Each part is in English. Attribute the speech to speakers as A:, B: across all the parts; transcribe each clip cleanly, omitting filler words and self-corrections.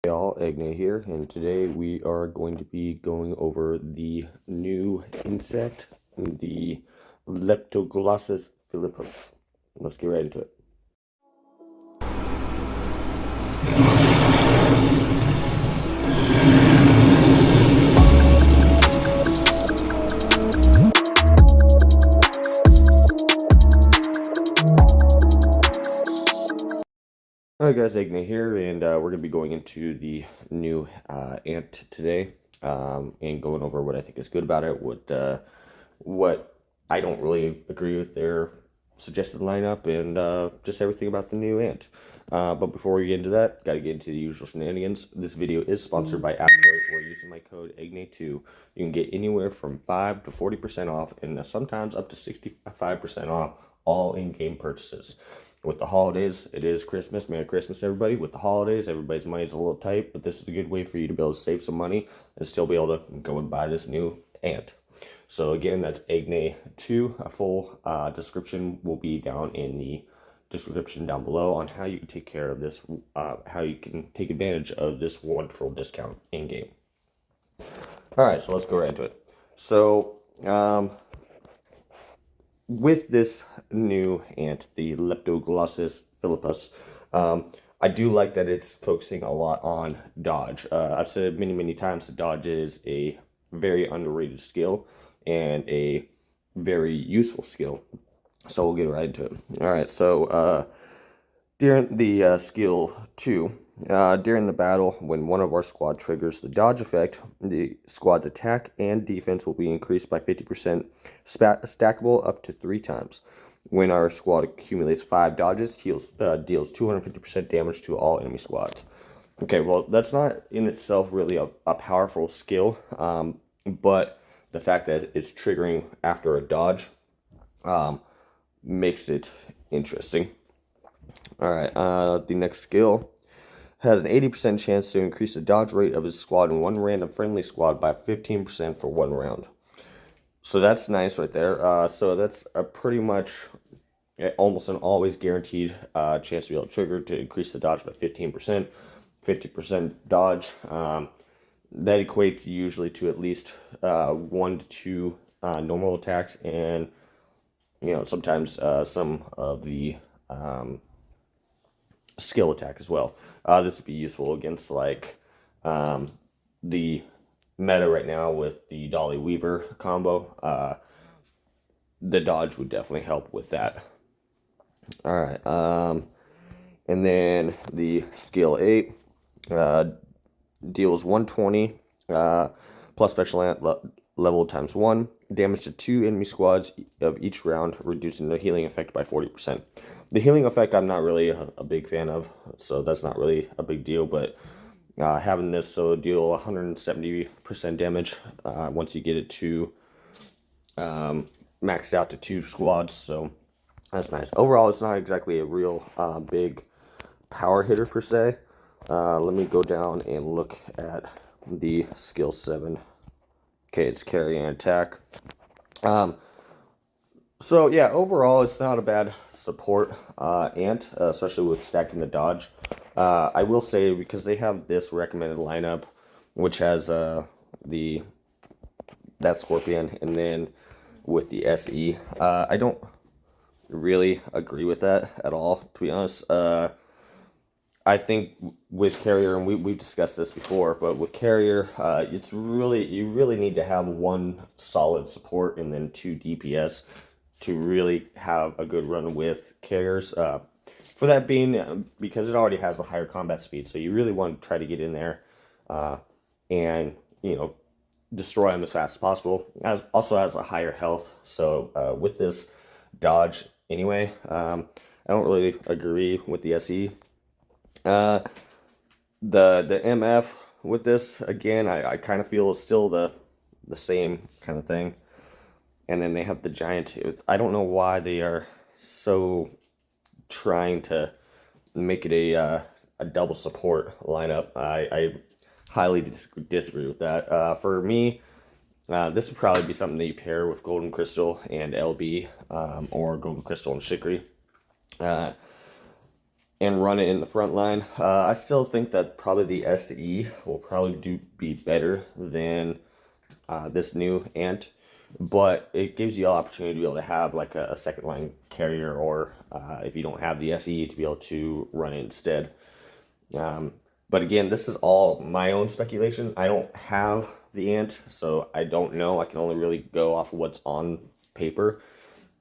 A: Hey all, Agne here, and today we are going to be going over the new insect, the Leptoglossus philippus. Let's get right into it. Alright guys, Agne here, and we're going to be going into the new ant today, and going over what I think is good about it, what I don't really agree with their suggested lineup, and just everything about the new ant. But before we get into that, got to get into the usual shenanigans. This video is sponsored by Aptoid, where using my code AGNE2, you can get anywhere from 5 to 40% off, and sometimes up to 65% off all in-game purchases. With the holidays, it is Christmas. Merry Christmas, everybody. With the holidays, everybody's money is a little tight, but this is a good way for you to be able to save some money and still be able to go and buy this new ant. So again, that's AGNE2. A full description will be down in the description down below on how you can take care of this, how you can take advantage of this wonderful discount in game. All right, so let's go right into it. So with this new ant, the Leptoglossus philippus, I do like that it's focusing a lot on dodge. I've said many times that dodge is a very underrated skill and a very useful skill. So we'll get right into it. All right, so during the skill 2, during the battle, when one of our squad triggers the dodge effect, the squad's attack and defense will be increased by 50%, stackable up to 3 times. When our squad accumulates 5 dodges, deals 250% damage to all enemy squads. Okay, well, that's not in itself really a powerful skill, but the fact that it's triggering after a dodge makes it interesting. All right, the next skill has an 80% chance to increase the dodge rate of his squad in one random friendly squad by 15% for 1 round. So that's nice right there. So that's a pretty much almost an always guaranteed chance to be able to trigger to increase the dodge by 15%. 50% dodge. That equates usually to at least 1 to 2 normal attacks, and sometimes some of the skill attack as well. This would be useful against like the meta right now with the Dolly Weaver combo. The dodge would definitely help with that. All right, and then the skill 8 deals 120 plus special ant level times 1 damage to 2 enemy squads of each round, reducing the healing effect by 40%. The healing effect I'm not really a big fan of, so that's not really a big deal, but having this so deal 170% damage once you get it to maxed out to 2 squads, so that's nice. Overall, it's not exactly a real big power hitter per se. Let me go down and look at the skill 7. Okay, it's carry and attack. So yeah, overall, it's not a bad support ant, especially with stacking the dodge. I will say, because they have this recommended lineup, which has that scorpion, and then with the SE, I don't really agree with that at all, to be honest. I think with carrier, and we've discussed this before, but with carrier, you really need to have 1 solid support and then 2 DPS to really have a good run with carriers. For that being, because it already has a higher combat speed, so you really want to try to get in there and destroy them as fast as possible. Also has a higher health, so with this dodge anyway, I don't really agree with the SE. The MF with this, again, I kind of feel it's still the same kind of thing. And then they have the giant tooth. I don't know why they are so trying to make it a double support lineup. I highly disagree with that. For me, this would probably be something that you pair with Golden Crystal and LB, or Golden Crystal and Shikri. and run it in the front line. I still think that probably the SE will probably be better than this new ant, but it gives you the opportunity to be able to have like a second line carrier, or if you don't have the SE, to be able to run it instead. But again, this is all my own speculation. I don't have the ant, so I don't know. I can only really go off of what's on paper.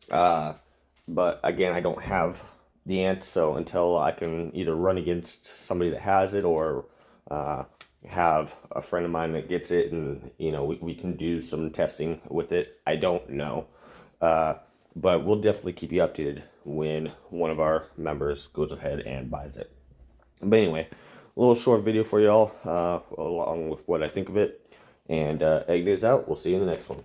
A: But again, I don't have the ant, so until I can either run against somebody that has it, or have a friend of mine that gets it, and we can do some testing with it, I don't know. But we'll definitely keep you updated when one of our members goes ahead and buys it. But anyway, a little short video for y'all, along with what I think of it. And Egg Day's out. We'll see you in the next one.